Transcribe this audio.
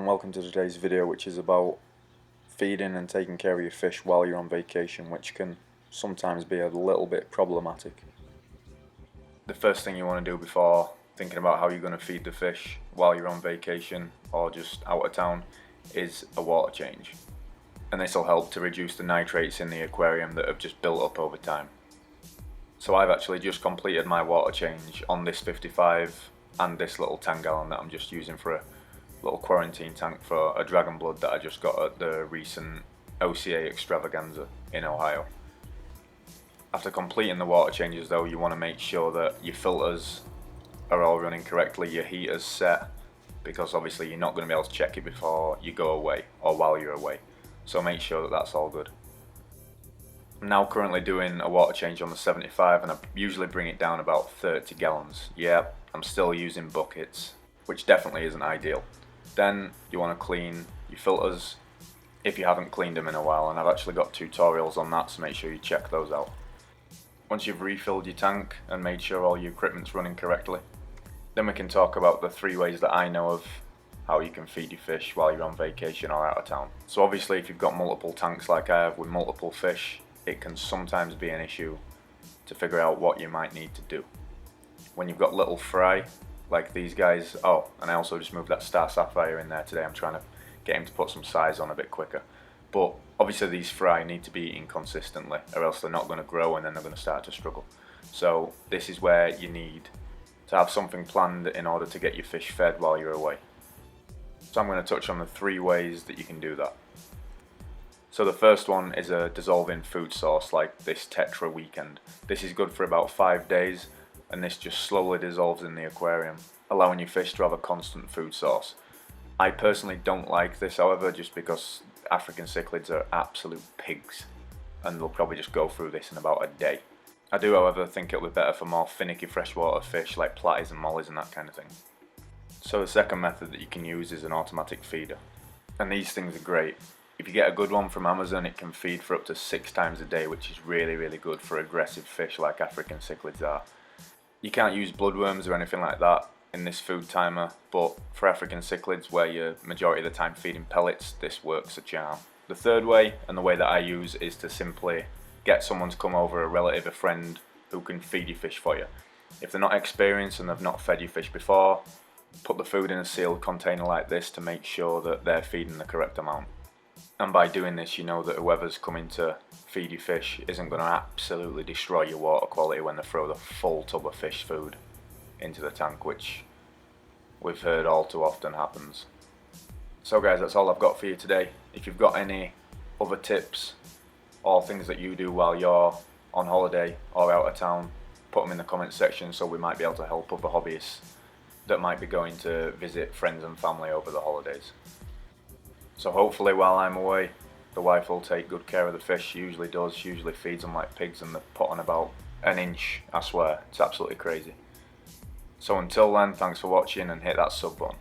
and welcome to today's video, which is about feeding and taking care of your fish while you're on vacation, which can sometimes be a little bit problematic. The first thing you want to do before thinking about how you're going to feed the fish while you're on vacation or just out of town is a water change. And this will help to reduce the nitrates in the aquarium that have just built up over time. So I've actually just completed my water change on this 55 and this little 10 gallon that I'm just using for a little quarantine tank for a dragon blood that I just got at the recent OCA extravaganza in Ohio. After completing the water changes though, you want to make sure that your filters are all running correctly, your heater's set, because obviously you're not going to be able to check it before you go away or while you're away. So make sure that that's all good. I'm now currently doing a water change on the 75 and I usually bring it down about 30 gallons. Yeah, I'm still using buckets, which definitely isn't ideal. Then you want to clean your filters if you haven't cleaned them in a while, and I've actually got tutorials on that, so make sure you check those out. Once you've refilled your tank and made sure all your equipment's running correctly, then we can talk about the 3 ways that I know of how you can feed your fish while you're on vacation or out of town. So obviously if you've got multiple tanks like I have with multiple fish, it can sometimes be an issue to figure out what you might need to do. When you've got little fry like these guys, oh, and I also just moved that star sapphire in there today. I'm trying to get him to put some size on a bit quicker. But obviously these fry need to be eaten consistently or else they're not going to grow and then they're going to start to struggle. So this is where you need to have something planned in order to get your fish fed while you're away. So I'm going to touch on the 3 ways that you can do that. So the first one is a dissolving food source like this Tetra Weekend. This is good for about 5 days, and this just slowly dissolves in the aquarium, allowing your fish to have a constant food source. I personally don't like this, however, just because African cichlids are absolute pigs and they'll probably just go through this in about a day. I do, however, think it'll be better for more finicky freshwater fish like platies and mollies and that kind of thing. So the second method that you can use is an automatic feeder, and these things are great. If you get a good one from Amazon, it can feed for up to 6 times a day, which is really good for aggressive fish like African cichlids are. You can't use bloodworms or anything like that in this food timer, but for African cichlids where you're majority of the time feeding pellets, this works a charm. The third way, and the way that I use, is to simply get someone to come over, a relative, a friend, who can feed your fish for you. If they're not experienced and they've not fed your fish before, put the food in a sealed container like this to make sure that they're feeding the correct amount. And by doing this, you know that whoever's coming to feed your fish isn't going to absolutely destroy your water quality when they throw the full tub of fish food into the tank, which we've heard all too often happens. So guys, that's all I've got for you today. If you've got any other tips or things that you do while you're on holiday or out of town, put them in the comments section so we might be able to help other hobbyists that might be going to visit friends and family over the holidays. So hopefully while I'm away, the wife will take good care of the fish. She usually does. She usually feeds them like pigs and they put on about an inch, I swear. It's absolutely crazy. So until then, thanks for watching and hit that sub button.